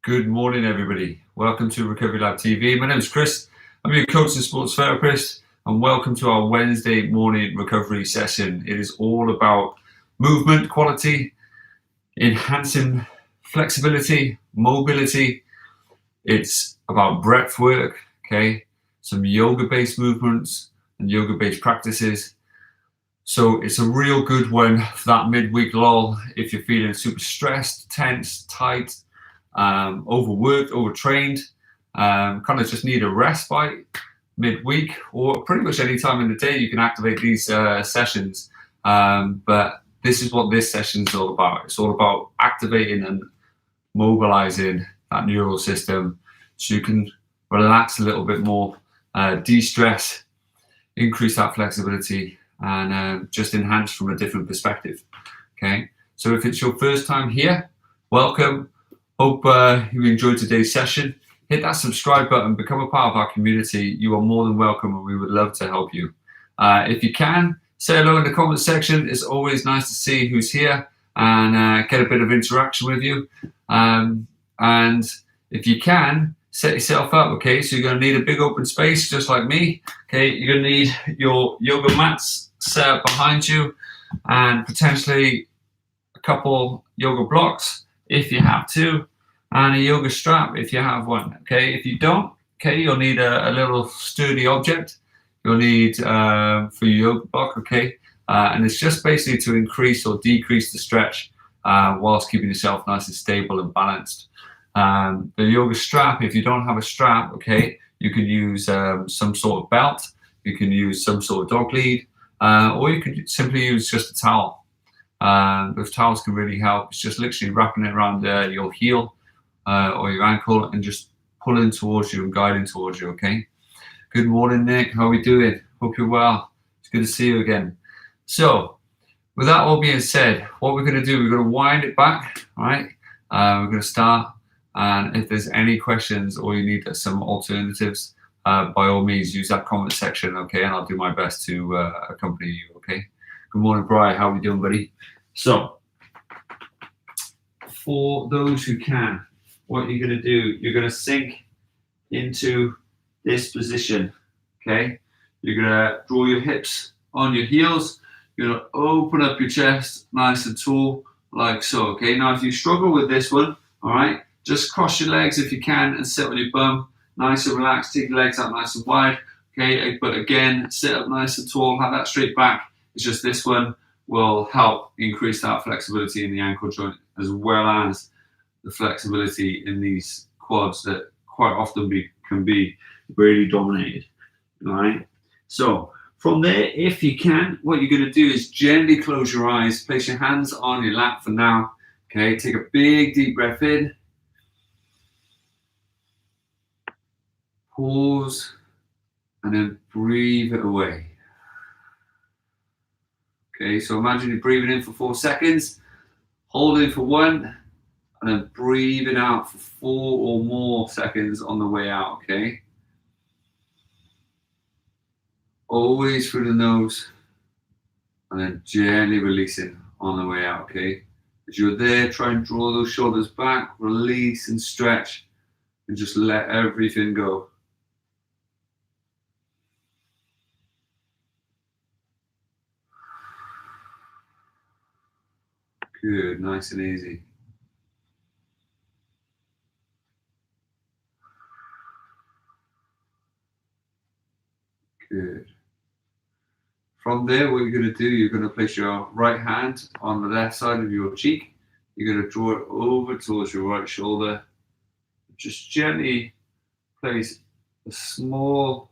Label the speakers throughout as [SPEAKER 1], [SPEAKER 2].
[SPEAKER 1] Good morning, everybody. Welcome to Recovery Lab TV. My name is Chris. I'm your coach and sports therapist, and welcome to our Wednesday morning recovery session. It is all about movement quality, enhancing flexibility, mobility. It's about breath work, okay? Some yoga-based movements and yoga-based practices. So it's a real good one for that midweek lull if you're feeling super stressed, tense, tight, overworked, overtrained, kind of just need a respite midweek, or pretty much any time in the day you can activate these sessions. But this is what this session is all about. It's all about activating and mobilizing that neural system so you can relax a little bit more, de-stress, increase that flexibility, and just enhance from a different perspective. Okay, so if it's your first time here, welcome. Hope you enjoyed today's session. Hit that subscribe button, become a part of our community. You are more than welcome, and we would love to help you. If you can, say hello in the comment section. It's always nice to see who's here and get a bit of interaction with you. And if you can, set yourself up, okay? So you're going to need a big open space, just like me, okay? You're going to need your yoga mats set up behind you and potentially a couple yoga blocks if you have to, and a yoga strap if you have one, okay? If you don't, okay, you'll need a little sturdy object. You'll need for your yoga block, okay? And it's just basically to increase or decrease the stretch whilst keeping yourself nice and stable and balanced. The yoga strap, if you don't have a strap, okay, you can use some sort of belt, you can use some sort of dog lead, or you could simply use just a towel. Those towels can really help. It's just literally wrapping it around your heel or your ankle and just pulling towards you and guiding towards you, okay? Good morning, Nick. How are we doing? Hope you're well. It's good to see you again. So, with that all being said, what we're going to do, we're going to wind it back, all right? We're going to start, and if there's any questions or you need some alternatives, by all means, use that comment section, okay? And I'll do my best to accompany you, okay? Good morning, Brian. How are we doing, buddy? So, for those who can, what you're going to do, you're going to sink into this position, okay? You're going to draw your hips on your heels. You're going to open up your chest nice and tall, like so, okay? Now, if you struggle with this one, all right, just cross your legs if you can and sit on your bum, nice and relaxed. Take your legs out nice and wide, okay? But again, sit up nice and tall, have that straight back. It's just this one will help increase that flexibility in the ankle joint, as well as the flexibility in these quads that quite often can be really dominated. All right. So from there, if you can, what you're going to do is gently close your eyes, place your hands on your lap for now. Okay. Take a big deep breath in. Pause, and then breathe it away. Okay, so imagine you're breathing in for 4 seconds, holding for 1, and then breathing out for 4 or more seconds on the way out, okay? Always through the nose, and then gently releasing on the way out, okay? As you're there, try and draw those shoulders back, release and stretch, and just let everything go. Good, nice and easy. Good. From there, what you're going to do, you're going to place your right hand on the left side of your cheek. You're going to draw it over towards your right shoulder. Just gently place a small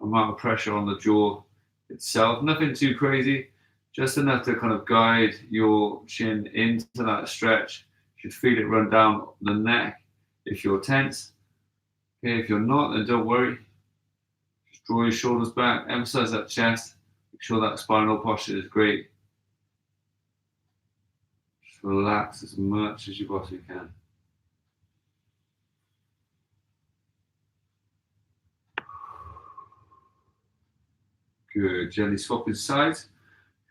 [SPEAKER 1] amount of pressure on the jaw itself. Nothing too crazy, just enough to kind of guide your chin into that stretch. You should feel it run down the neck if you're tense. Okay, if you're not, then don't worry. Just draw your shoulders back, emphasize that chest. Make sure that spinal posture is great. Just relax as much as you possibly can. Good. Gently swapping sides.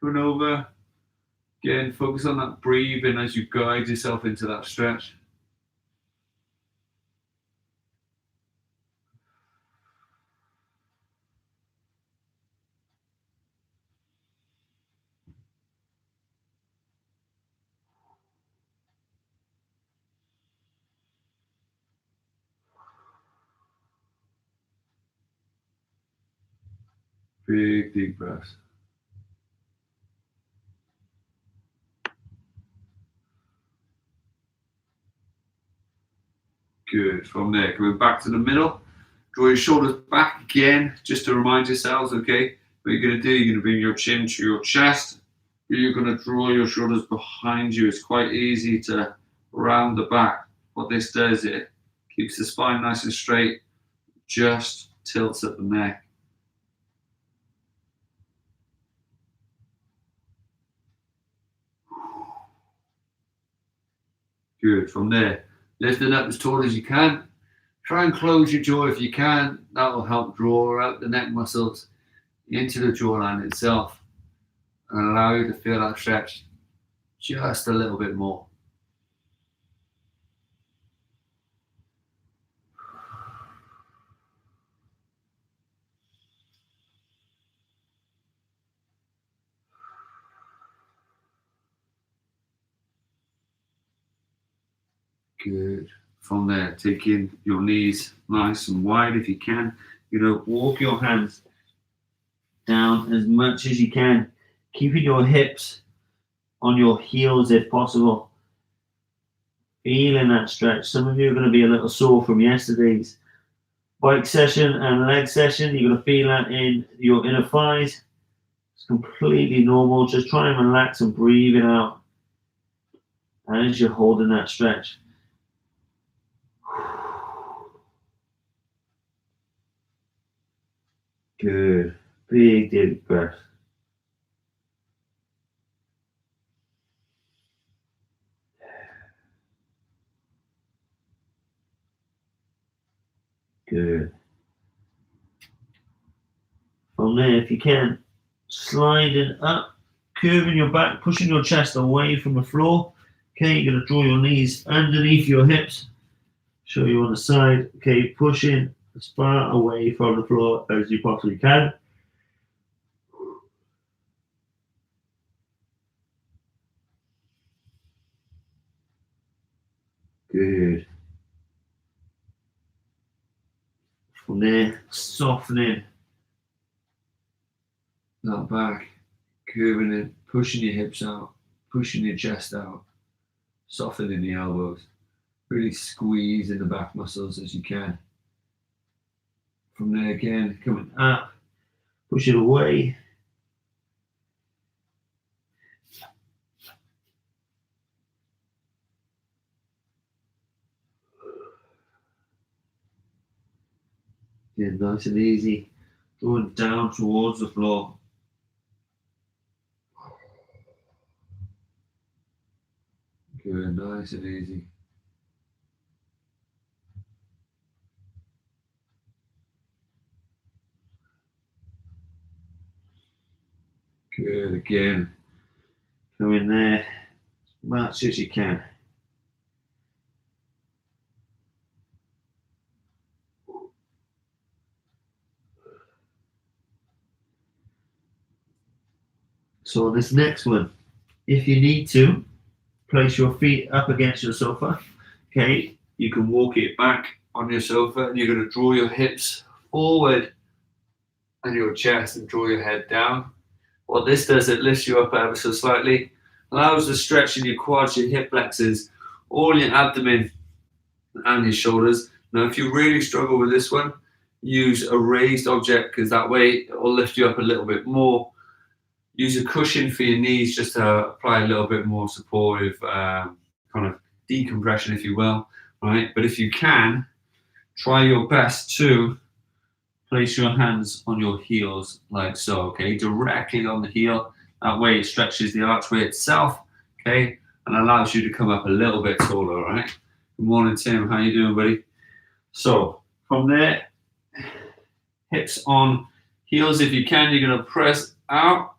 [SPEAKER 1] Turn over. Again, focus on that breathing as you guide yourself into that stretch. Big deep breaths. Good. From there, coming back to the middle. Draw your shoulders back again, just to remind yourselves, okay? What you're going to do, you're going to bring your chin to your chest. You're going to draw your shoulders behind you. It's quite easy to round the back. What this does, it keeps the spine nice and straight, just tilts at the neck. Good. From there, lift it up as tall as you can. Try and close your jaw if you can. That will help draw out the neck muscles into the jawline itself and allow you to feel that stretch just a little bit more. Good. From there, taking your knees nice and wide if you can. Walk your hands down as much as you can, keeping your hips on your heels if possible. Feeling that stretch. Some of you are going to be a little sore from yesterday's bike session and leg session. You're going to feel that in your inner thighs. It's completely normal. Just try and relax and breathe it out as you're holding that stretch. Good. Big deep breath. Good. From there, if you can, sliding up, curving your back, pushing your chest away from the floor. Okay, you're going to draw your knees underneath your hips. Show you on the side. Okay, pushing as far away from the floor as you possibly can. Good. From there, softening that back, curving it, pushing your hips out, pushing your chest out, softening the elbows. Really squeezing the back muscles as you can. From there again, coming up, push it away. Yeah, nice and easy. Going down towards the floor. Good, nice and easy. Good, again. Go in there as much as you can. So on this next one, if you need to, place your feet up against your sofa. Okay, you can walk it back on your sofa and you're going to draw your hips forward and your chest and draw your head down. What this does, it lifts you up ever so slightly, allows the stretch in your quads, your hip flexors, all your abdomen and your shoulders. Now, if you really struggle with this one, use a raised object because that way it will lift you up a little bit more. Use a cushion for your knees just to apply a little bit more supportive kind of decompression, if you will, right? But if you can, try your best to place your hands on your heels like so, okay? Directly on the heel. That way it stretches the archway itself, okay? And allows you to come up a little bit taller, right? Good morning, Tim. How you doing, buddy? So from there, hips on heels. If you can, you're going to press out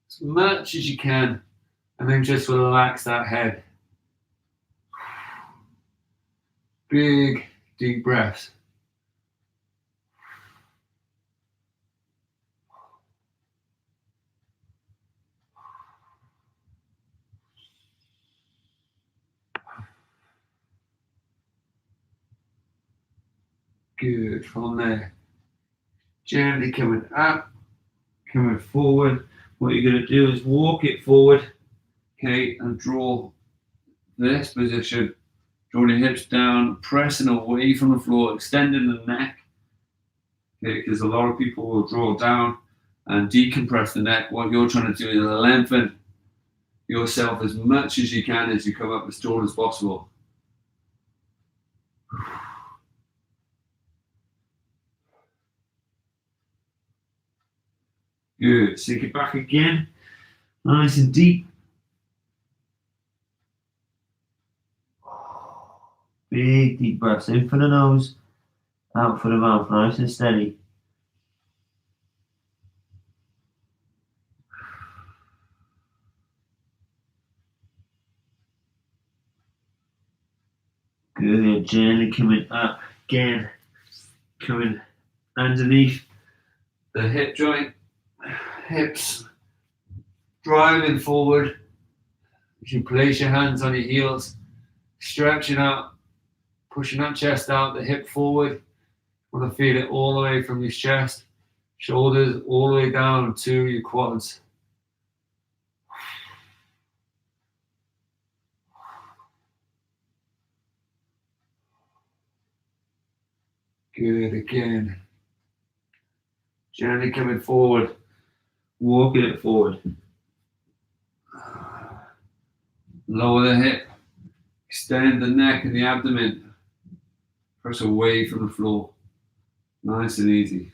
[SPEAKER 1] as much as you can and then just relax that head. Big, deep breaths. Good. From there, gently coming up, coming forward. What you're going to do is walk it forward, okay, and draw this position. Drawing your hips down, pressing away from the floor, extending the neck. Okay, because a lot of people will draw down and decompress the neck. What you're trying to do is lengthen yourself as much as you can as you come up as tall as possible. Good. Sink it back again. Nice and deep. Big deep breaths in for the nose, out for the mouth, nice and steady. Good, gently coming up again, coming underneath the hip joint, hips driving forward. You can place your hands on your heels, stretching out, pushing that chest out, the hip forward. You want to feel it all the way from your chest, shoulders all the way down to your quads. Good, again. Gently coming forward, walking it forward. Lower the hip, extend the neck and the abdomen. Press away from the floor. Nice and easy.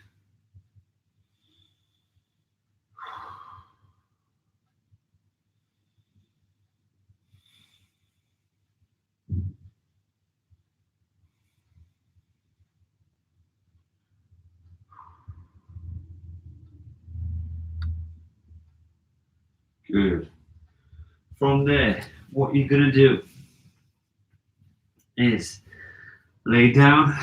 [SPEAKER 1] Good. From there, what you're going to do is lay down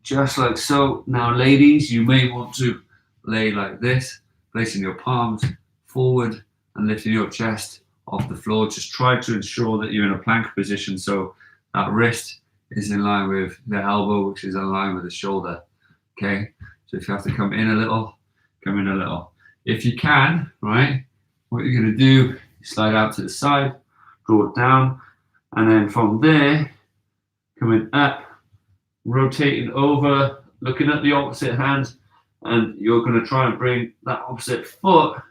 [SPEAKER 1] just like so. Now, ladies, you may want to lay like this, placing your palms forward and lifting your chest off the floor. Just try to ensure that you're in a plank position so that wrist is in line with the elbow, which is in line with the shoulder. Okay, so if you have to come in a little, come in a little. If you can, right, what you're going to do is slide out to the side, draw it down, and then from there, coming up, rotating over, looking at the opposite hand, and you're going to try and bring that opposite foot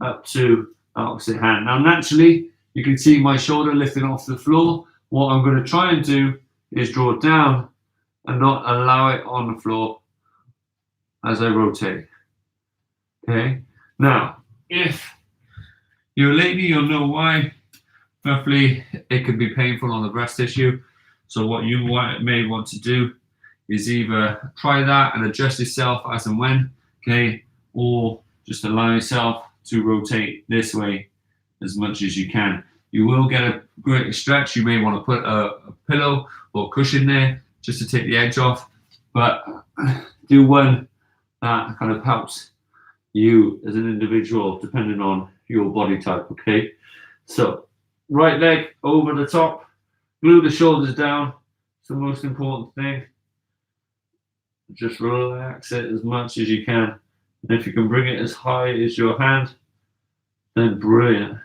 [SPEAKER 1] up to the opposite hand. Now, naturally, you can see my shoulder lifting off the floor. What I'm going to try and do is draw it down and not allow it on the floor as I rotate. Okay? Now, if you're a lady, you'll know why. Roughly, it can be painful on the breast tissue. So what you may want to do is either try that and adjust yourself as and when, okay, or just allow yourself to rotate this way as much as you can. You will get a greater stretch. You may want to put a pillow or cushion there just to take the edge off, but do one that kind of helps you as an individual depending on your body type, okay? So right leg over the top, glue the shoulders down. It's the most important thing. Just relax it as much as you can. And if you can bring it as high as your hand, then brilliant.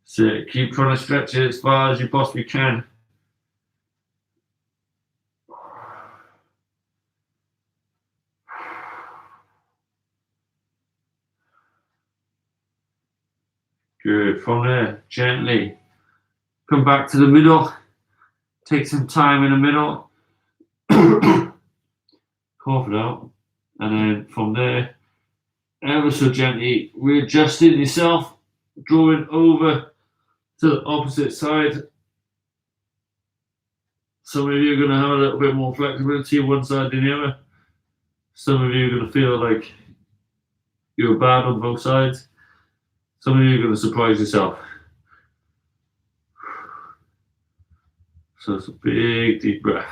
[SPEAKER 1] So keep trying to stretch it as far as you possibly can. Good. From there, gently come back to the middle. Take some time in the middle. Cough it out. And then from there, ever so gently readjusting yourself, drawing over to the opposite side. Some of you are going to have a little bit more flexibility one side than the other. Some of you are going to feel like you're bad on both sides. Some of you are going to surprise yourself. So it's a big deep breath.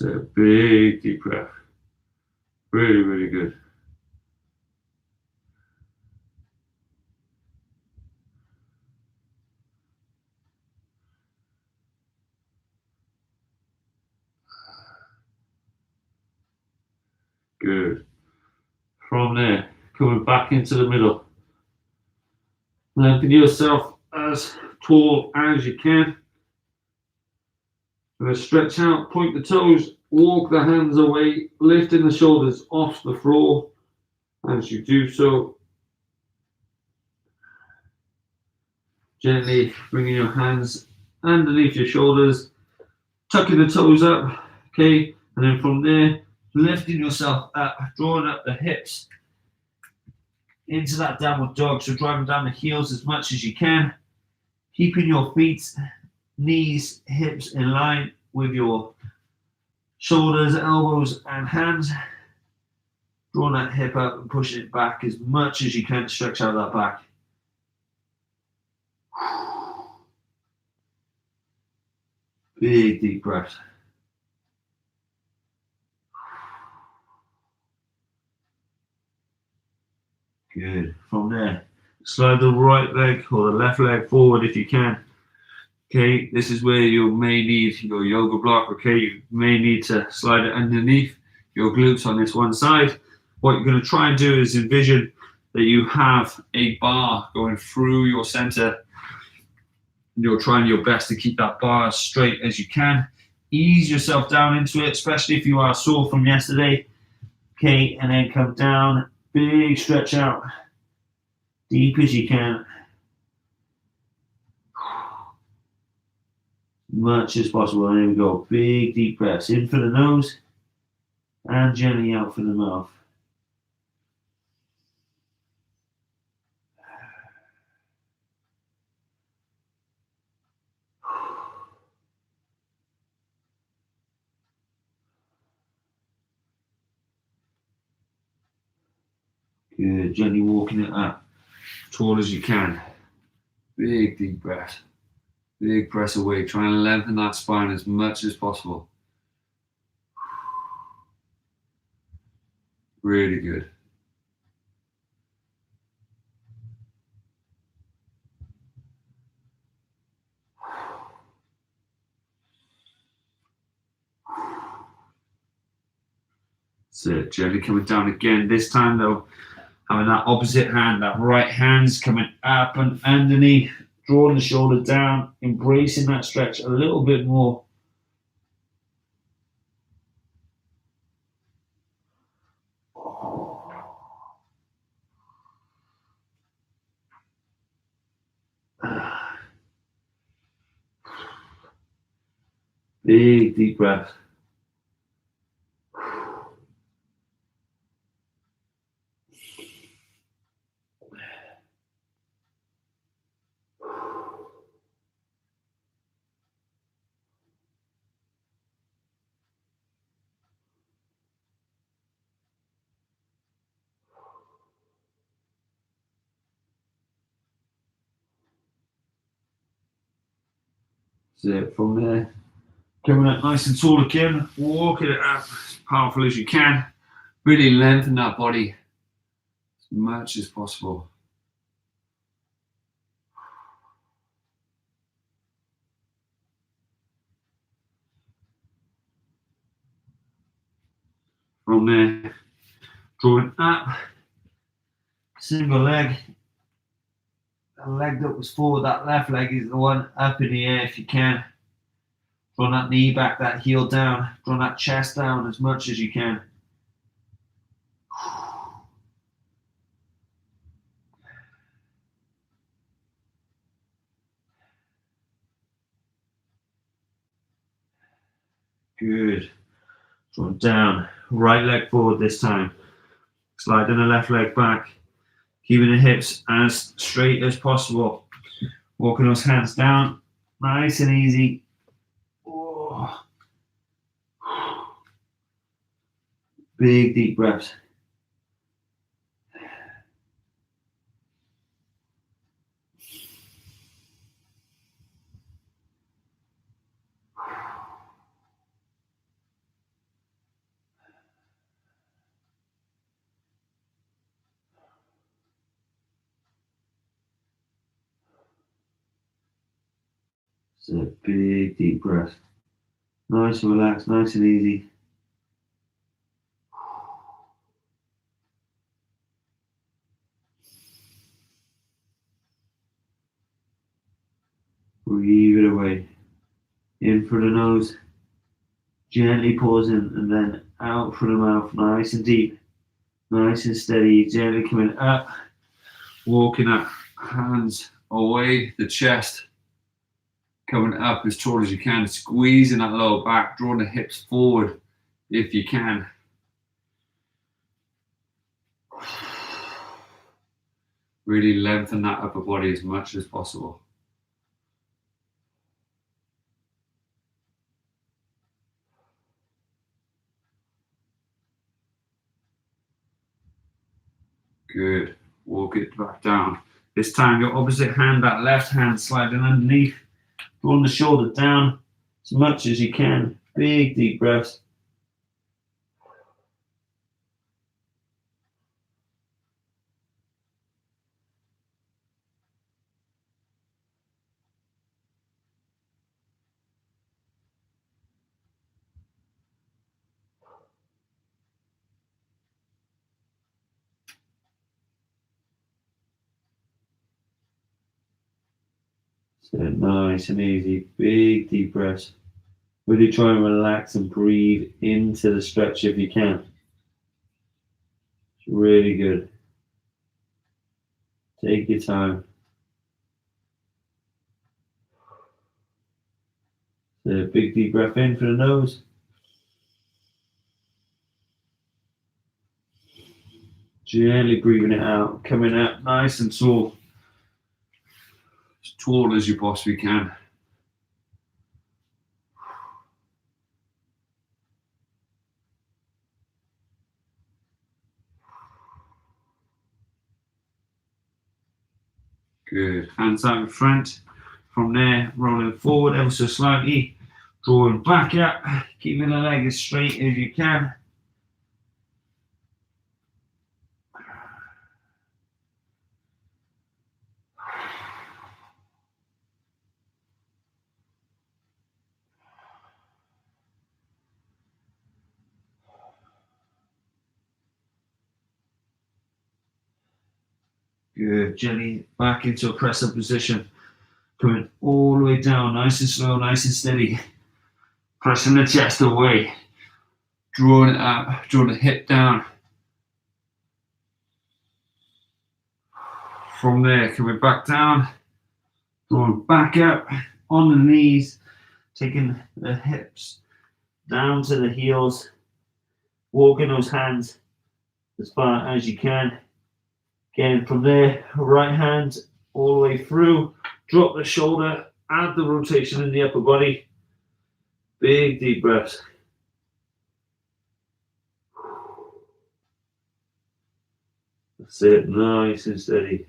[SPEAKER 1] So big deep breath. Really, really good. Good. From there, coming back into the middle. Lengthen yourself as tall as you can. Going to stretch out, point the toes, walk the hands away, lifting the shoulders off the floor. As you do so, gently bringing your hands underneath your shoulders, tucking the toes up, okay? And then from there, lifting yourself up, drawing up the hips into that downward dog. So driving down the heels as much as you can, keeping your feet, knees, hips in line with your shoulders, elbows, and hands. Drawing that hip up and pushing it back as much as you can to stretch out that back. Big deep breath. Good. From there, slide the right leg or the left leg forward if you can. Okay, this is where you may need your yoga block. Okay, you may need to slide it underneath your glutes on this one side. What you're going to try and do is envision that you have a bar going through your center. You're trying your best to keep that bar as straight as you can. Ease yourself down into it, especially if you are sore from yesterday. Okay, and then come down, big stretch out, deep as you can. Much as possible. There we go. Big deep breaths in for the nose and gently out for the mouth. Good. Gently walking it up, tall as you can. Big deep breath. Big press away. Try and lengthen that spine as much as possible. Really good. That's it. Gently coming down again. This time though, having that opposite hand, that right hand's coming up and underneath, drawing the shoulder down, embracing that stretch a little bit more. Big deep breath. That's it. From there, coming up nice and tall again, walking it up as powerful as you can. Really lengthen that body as much as possible. From there, drawing up, single leg. The leg that was forward, that left leg is the one up in the air if you can. Drawing that knee back, that heel down, drawing that chest down as much as you can. Good. Drawing down, right leg forward this time. Sliding the left leg back, keeping the hips as straight as possible. Walking those hands down, nice and easy. Oh. Big deep breaths.
[SPEAKER 2] So big deep breath. Nice and relaxed, nice and easy. Breathe it away. In through the nose. Gently pausing and then out through the mouth. Nice and deep. Nice and steady. Gently coming up.
[SPEAKER 1] Walking up, hands away, the chest coming up as tall as you can, squeezing that lower back, drawing the hips forward if you can. Really lengthen that upper body as much as possible. Good. Walk it back down. This time your opposite hand, that left hand sliding underneath, drawing the shoulder down as much as you can. Big deep breaths. So nice and easy. Big deep breaths. Really try and relax and breathe into the stretch if you can. It's really good. Take your time. So big deep breath in through the nose. Gently breathing it out, coming up nice and tall. As tall as you possibly can. Good. Hands out in front. From there, rolling forward ever so slightly. Drawing back up. Keeping the leg as straight as you can. Good. Gently back into a press-up position. Coming all the way down, nice and slow, nice and steady. Pressing the chest away. Drawing it up, drawing the hip down. From there, coming back down. Drawing back up on the knees. Taking the hips down to the heels. Walking those hands as far as you can. Again, from there, right hand all the way through. Drop the shoulder, add the rotation in the upper body. Big deep breaths. That's it, nice and steady.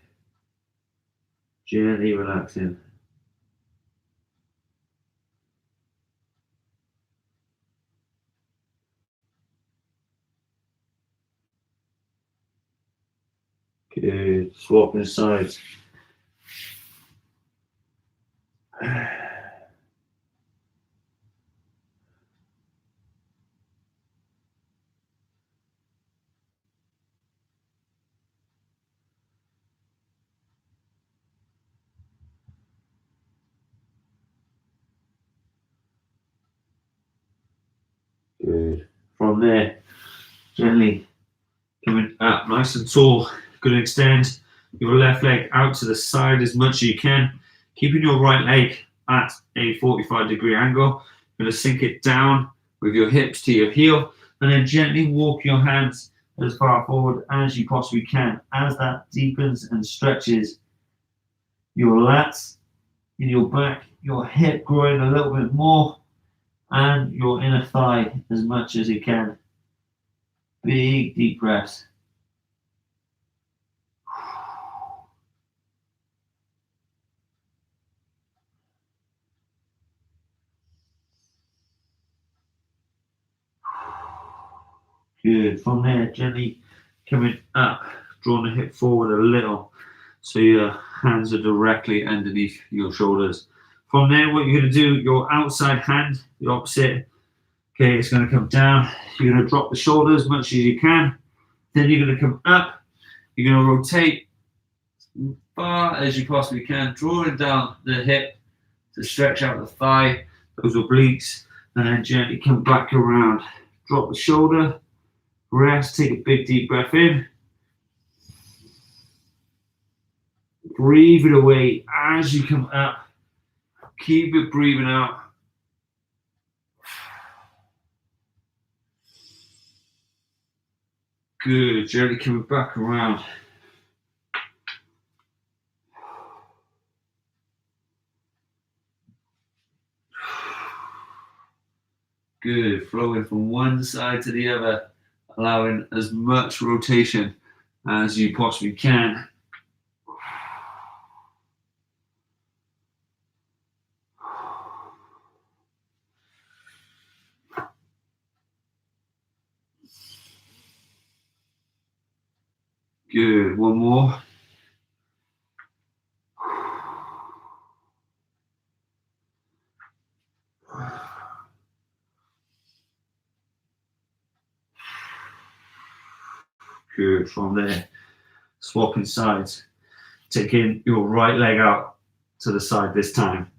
[SPEAKER 1] Gently relaxing. Good, swapping sides. Good. From there, gently coming up nice and tall. Going to extend your left leg out to the side as much as you can, keeping your right leg at a 45-degree angle. You're going to sink it down with your hips to your heel, and then gently walk your hands as far forward as you possibly can. As that deepens and stretches your lats in your back, your hip growing a little bit more, and your inner thigh as much as you can. Big deep breaths. Good. From there, gently coming up, drawing the hip forward a little so your hands are directly underneath your shoulders.
[SPEAKER 2] From there, what you're going to do, your outside hand, the opposite, okay, it's going to come down. You're going to drop the shoulder as much as you can. Then you're going to come up. You're going to rotate as far as you possibly can, drawing down the hip to stretch out the thigh, those obliques, and then gently come back around. Drop the shoulder, rest, take a big deep breath in. Breathe it away as you come up. Keep it breathing out. Good, gently coming back around. Good, flowing from one side to the other, allowing as much rotation as you possibly can. Good, one more. Good, from there, swapping sides, taking your right leg out to the side this time.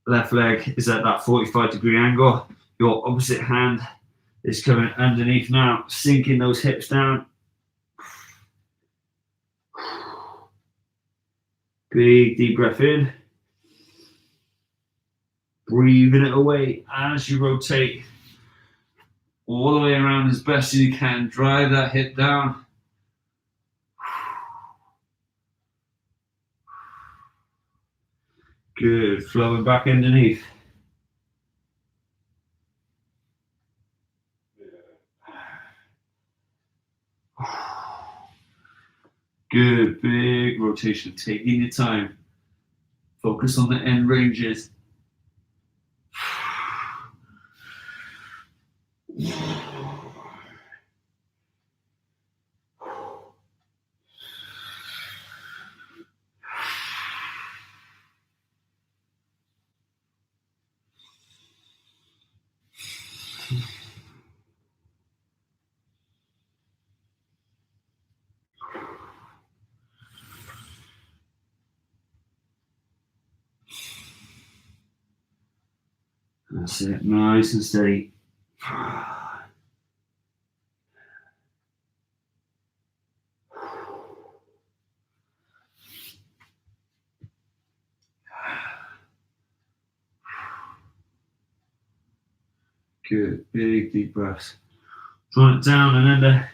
[SPEAKER 2] Left leg is at that 45-degree angle. Your opposite hand is coming underneath now, sinking those hips down. Big deep breath in. Breathing it away as you rotate all the way around as best as you can. Drive that hip down. Good, flowing back underneath. Good, big rotation, taking your time. Focus on the end ranges. That's it, nice and steady. Good, big deep breaths. Draw it down and under.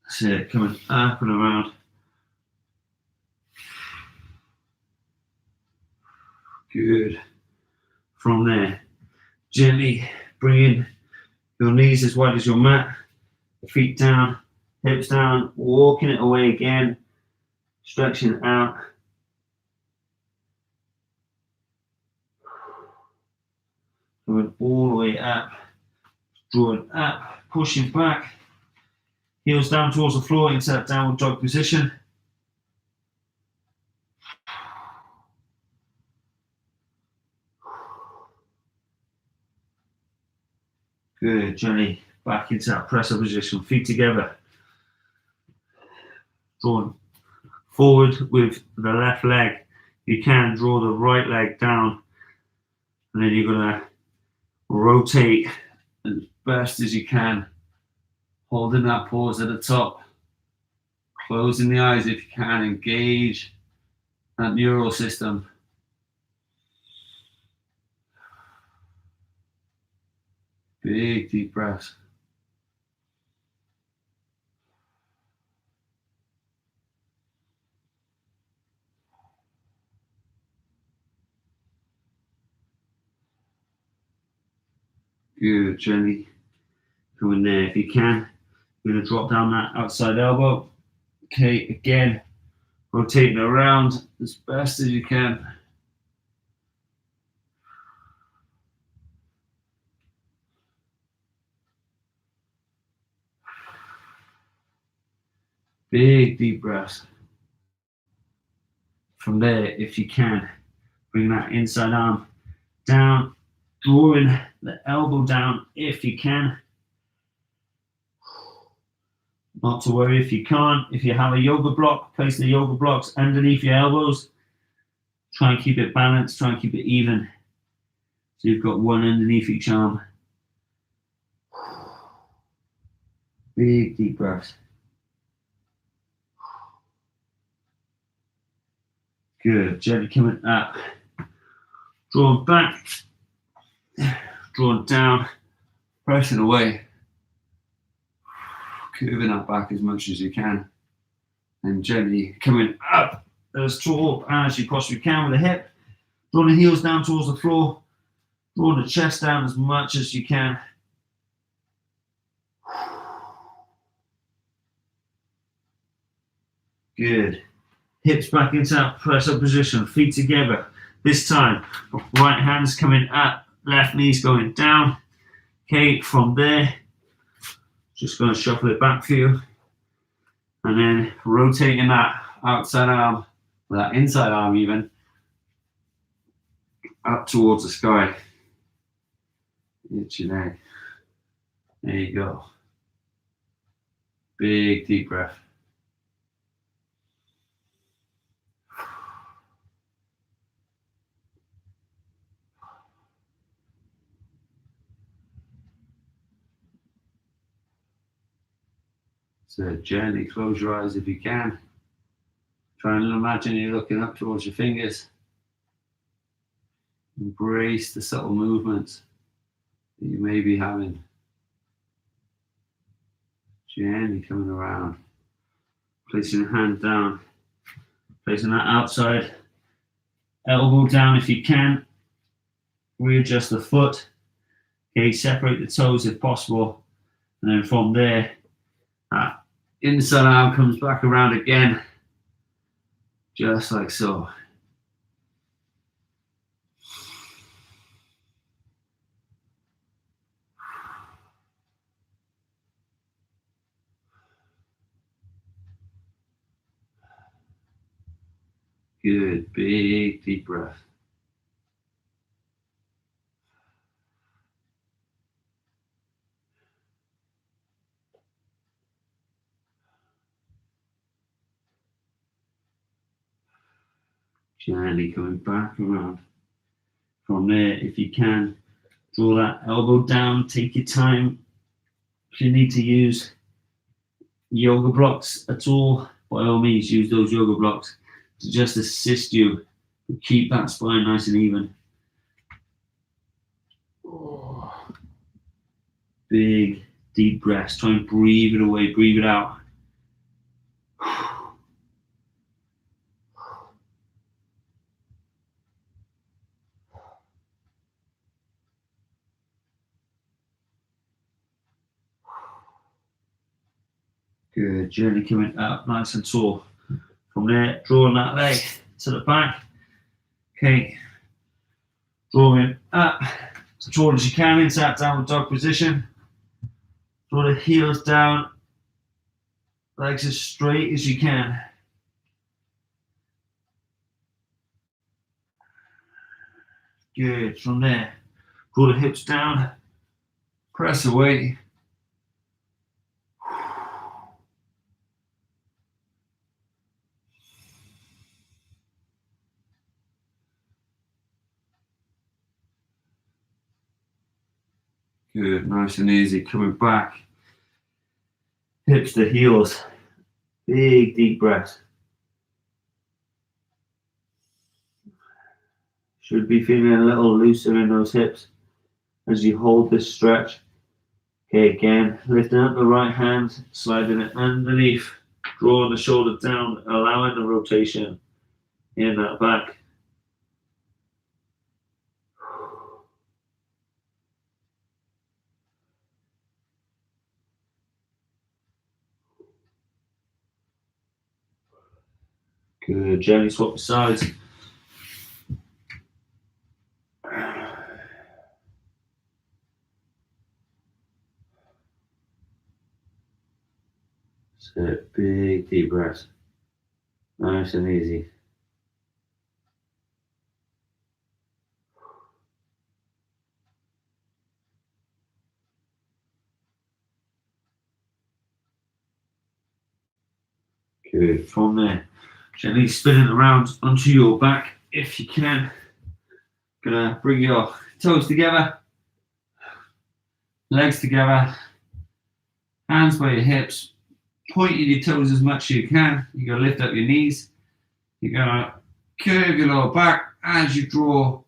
[SPEAKER 2] That's it, coming up and around. Good. From there, gently bring in your knees as wide as your mat, feet down, hips down, walking it away again, stretching it out. Going all the way up, drawing up, pushing back, heels down towards the floor into that downward dog position. Good, gently back into that press-up position, feet together. Drawing forward with the left leg. You can draw the right leg down, and then you're gonna rotate as best as you can, holding that pause at the top, closing the eyes if you can, engage that neural system. Big deep breaths. Good, gently coming there. If you can, you're going to drop down that outside elbow. Okay, again, rotating around as best as you can. Big deep breaths. From there, if you can, bring that inside arm down, drawing the elbow down if you can. Not to worry if you can't. If you have a yoga block, place the yoga blocks underneath your elbows. Try and keep it balanced, try and keep it even. So you've got one underneath each arm. Big deep breaths. Good. Gently coming up. Drawing back. Drawing down. Pressing away. Curving that back as much as you can. And gently coming up as tall as you possibly can with the hip. Drawing the heels down towards the floor. Drawing the chest down as much as you can. Good. Hips back into that press up position. Feet together. This time, right hand's coming up. Left knee's going down. Okay, from there, just going to shuffle it back for you. And then rotating that outside arm, or that inside arm even, up towards the sky. Hit your leg. There you go. Big deep breath. So gently close your eyes if you can. Try and imagine you're looking up towards your fingers. Embrace the subtle movements that you may be having. Gently coming around. Placing your hand down. Placing that outside elbow down if you can. Readjust the foot. Okay, separate the toes if possible. And then from there, inside arm comes back around again. Just like so. Good, big deep breath. Gently coming back around. From there, if you can, draw that elbow down, take your time. If you need to use yoga blocks at all, by all means, use those yoga blocks to just assist you to keep that spine nice and even. Big, deep breaths. Try and breathe it away, breathe it out. Good, gently coming up nice and tall. From there, drawing that leg to the back. Okay, drawing up as tall as you can into that downward dog position. Draw the heels down, legs as straight as you can. Good, from there, draw the hips down, press away. Good, nice and easy, coming back. Hips to heels, big deep breath. Should be feeling a little looser in those hips as you hold this stretch. Okay, again, lifting up the right hand, sliding it underneath, drawing the shoulder down, allowing the rotation in that back. Good, gently swap the sides. So big deep breath. Nice and easy. Good. From there, gently spinning around onto your back if you can. Gonna bring your toes together, legs together, hands by your hips, pointing your toes as much as you can. You're gonna lift up your knees. You're gonna curve your lower back as you draw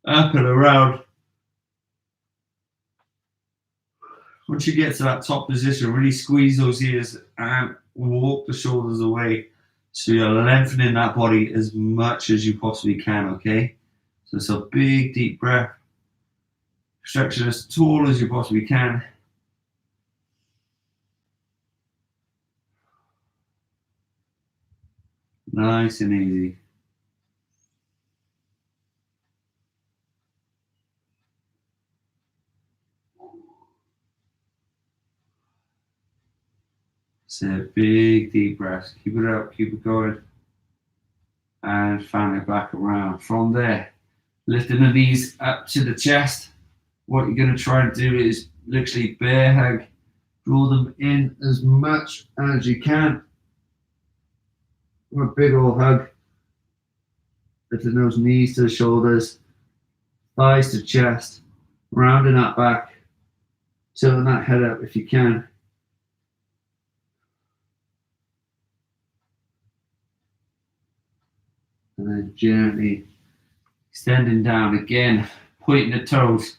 [SPEAKER 2] up and around. Once you get to that top position, really squeeze those ears and walk the shoulders away. So you're lengthening that body as much as you possibly can, okay? So it's a big, deep breath. Stretch it as tall as you possibly can. Nice and easy. So big, deep breaths. Keep it up, keep it going. And fan it back around. From there, lifting the knees up to the chest. What you're going to try and do is literally bear hug. Draw them in as much as you can. A big old hug. Lifting those knees to the shoulders, thighs to chest, rounding that back, tilting that head up if you can. And then gently extending down again, pointing the toes,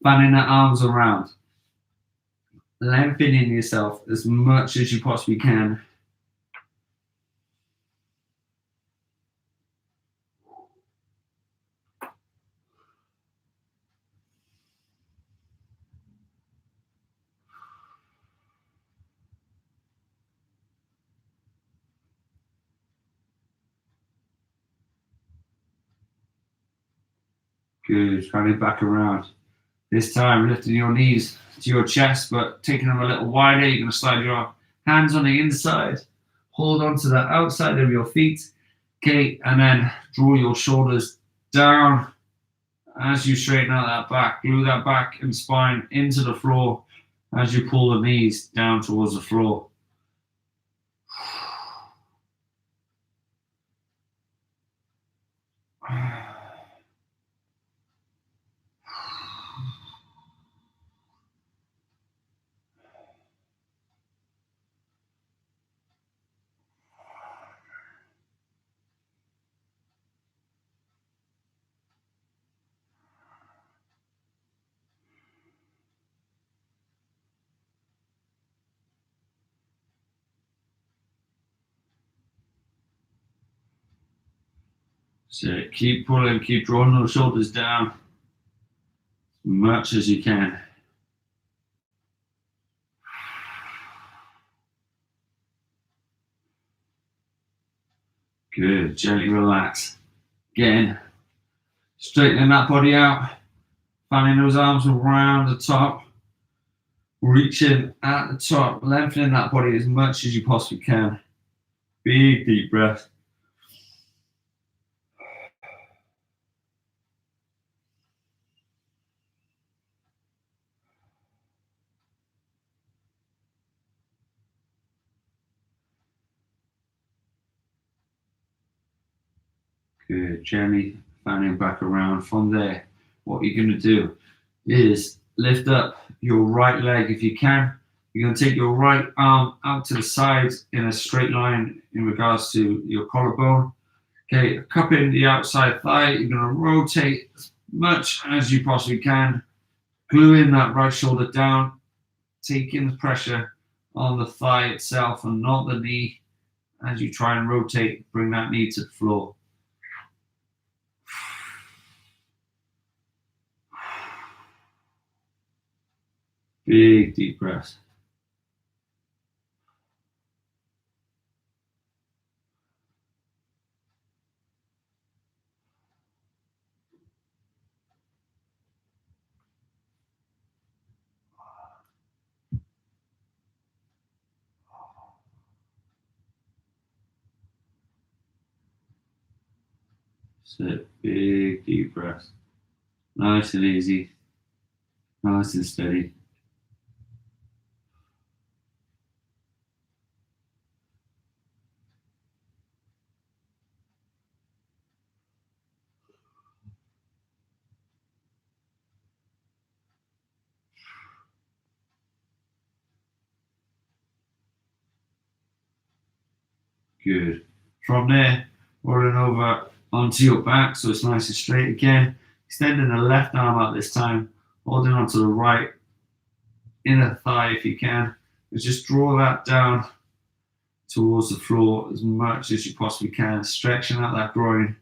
[SPEAKER 2] fanning the arms around, lengthening yourself as much as you possibly can. Good, fanning back around. This time lifting your knees to your chest, but taking them a little wider. You're going to slide your hands on the inside, hold on to the outside of your feet, okay, and then draw your shoulders down as you straighten out that back. Glue that back and spine into the floor as you pull the knees down towards the floor. So keep pulling, keep drawing those shoulders down as much as you can. Good, gently relax. Again, straightening that body out, fanning those arms around the top, reaching at the top, lengthening that body as much as you possibly can. Big deep breath. Good, gently fanning back around. From there, what you're going to do is lift up your right leg if you can. You're going to take your right arm out to the side in a straight line in regards to your collarbone. Okay, cupping the outside thigh. You're going to rotate as much as you possibly can, gluing that right shoulder down, taking the pressure on the thigh itself and not the knee as you try and rotate, bring that knee to the floor. Big deep breaths. Sit, big deep breath. Nice and easy. Nice and steady. Good. From there, rolling over onto your back so it's nice and straight again. Extending the left arm out this time, holding onto the right inner thigh if you can. But just draw that down towards the floor as much as you possibly can, stretching out that groin,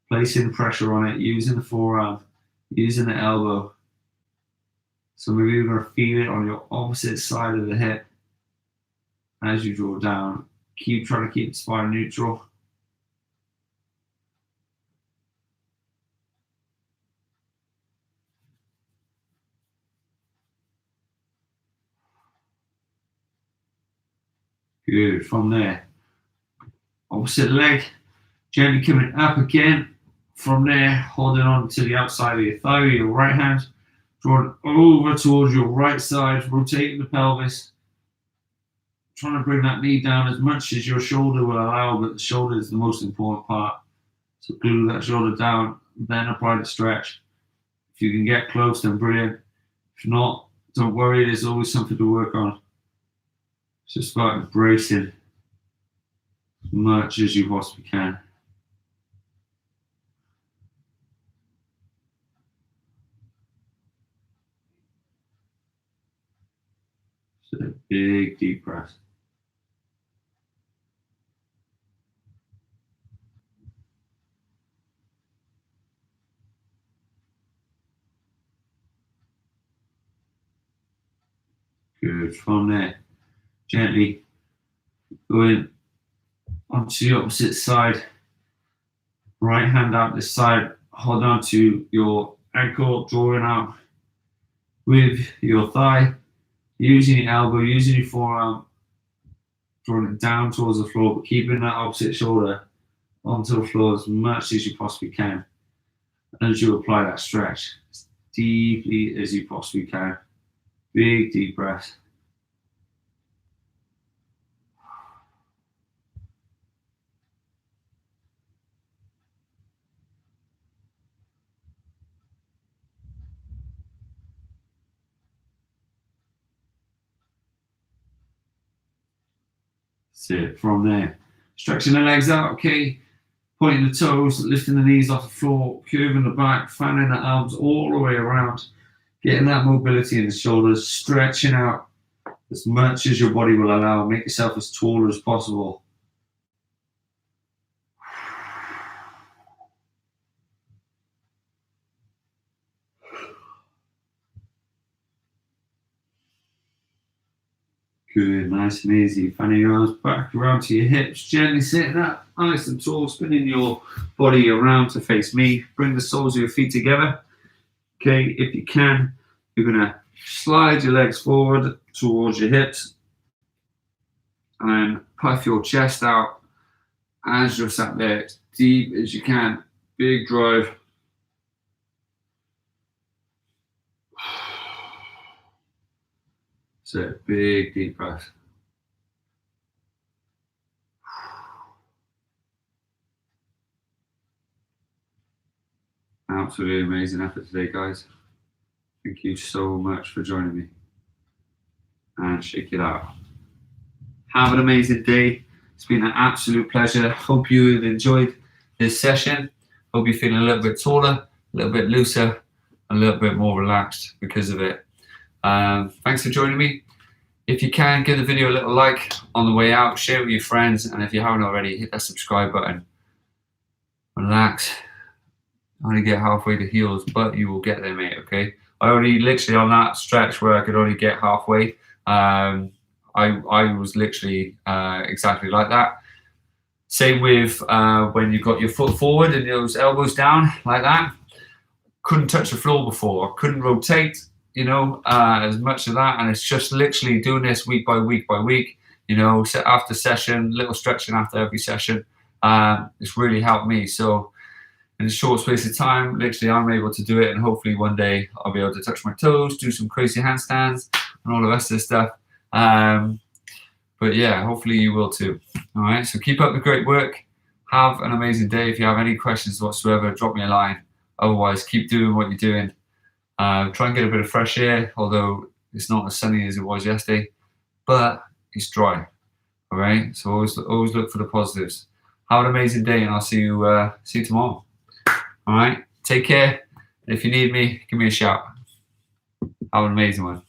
[SPEAKER 2] placing pressure on it, using the forearm, using the elbow. So maybe you're going to feel it on your opposite side of the hip as you draw down. Keep trying to keep the spine neutral. Good. From there, opposite leg, gently coming up again. From there, holding on to the outside of your thigh with your right hand, drawing over towards your right side, rotating the pelvis, trying to bring that knee down as much as your shoulder will allow, but the shoulder is the most important part. So glue that shoulder down, then apply the stretch. If you can get close, then brilliant. If not, don't worry, there's always something to work on. It's just about embracing as much as you possibly can. So a big deep breath. Good. From there, gently going onto the opposite side. Right hand out this side. Hold on to your ankle, drawing out with your thigh. Using your elbow, using your forearm, drawing it down towards the floor, but keeping that opposite shoulder onto the floor as much as you possibly can. And as you apply that stretch, as deeply as you possibly can. Big deep breath. That's it. From there, stretching the legs out, okay? Pointing the toes, lifting the knees off the floor, curving the back, fanning the arms all the way around, getting that mobility in the shoulders, stretching out as much as your body will allow. Make yourself as tall as possible. Good, nice and easy. Fanning your arms back around to your hips, gently sitting up, nice and tall, spinning your body around to face me. Bring the soles of your feet together. Okay, if you can, you're gonna slide your legs forward towards your hips and puff your chest out as you're sat there as deep as you can. Big drive. So big deep breath. Absolutely amazing effort today, guys. Thank you so much for joining me. And shake it out. Have an amazing day. It's been an absolute pleasure. Hope you have enjoyed this session. Hope you're feeling a little bit taller, a little bit looser, a little bit more relaxed because of it. Thanks for joining me. If you can, give the video a little like on the way out, share it with your friends, and if you haven't already, hit that subscribe button. Relax. Only get halfway to heels, but you will get there, mate, okay? I only literally on that stretch where I could only get halfway, I was literally exactly like that. Same with when you've got your foot forward and those elbows down like that. Couldn't touch the floor before, couldn't rotate, you know, as much of that. And it's just literally doing this week by week by week, you know, set after session, little stretching after every session. It's really helped me. So
[SPEAKER 1] in a short space of time. Literally, I'm able to do it, and hopefully one day I'll be able to touch my toes, do some crazy handstands, and all the rest of the stuff. But yeah, hopefully you will too. All right, so keep up the great work. Have an amazing day. If you have any questions whatsoever, drop me a line. Otherwise, keep doing what you're doing. Try and get a bit of fresh air, although it's not as sunny as it was yesterday, but it's dry. All right, so always look for the positives. Have an amazing day, and I'll see you tomorrow. All right, take care. If you need me, give me a shout. Have an amazing one.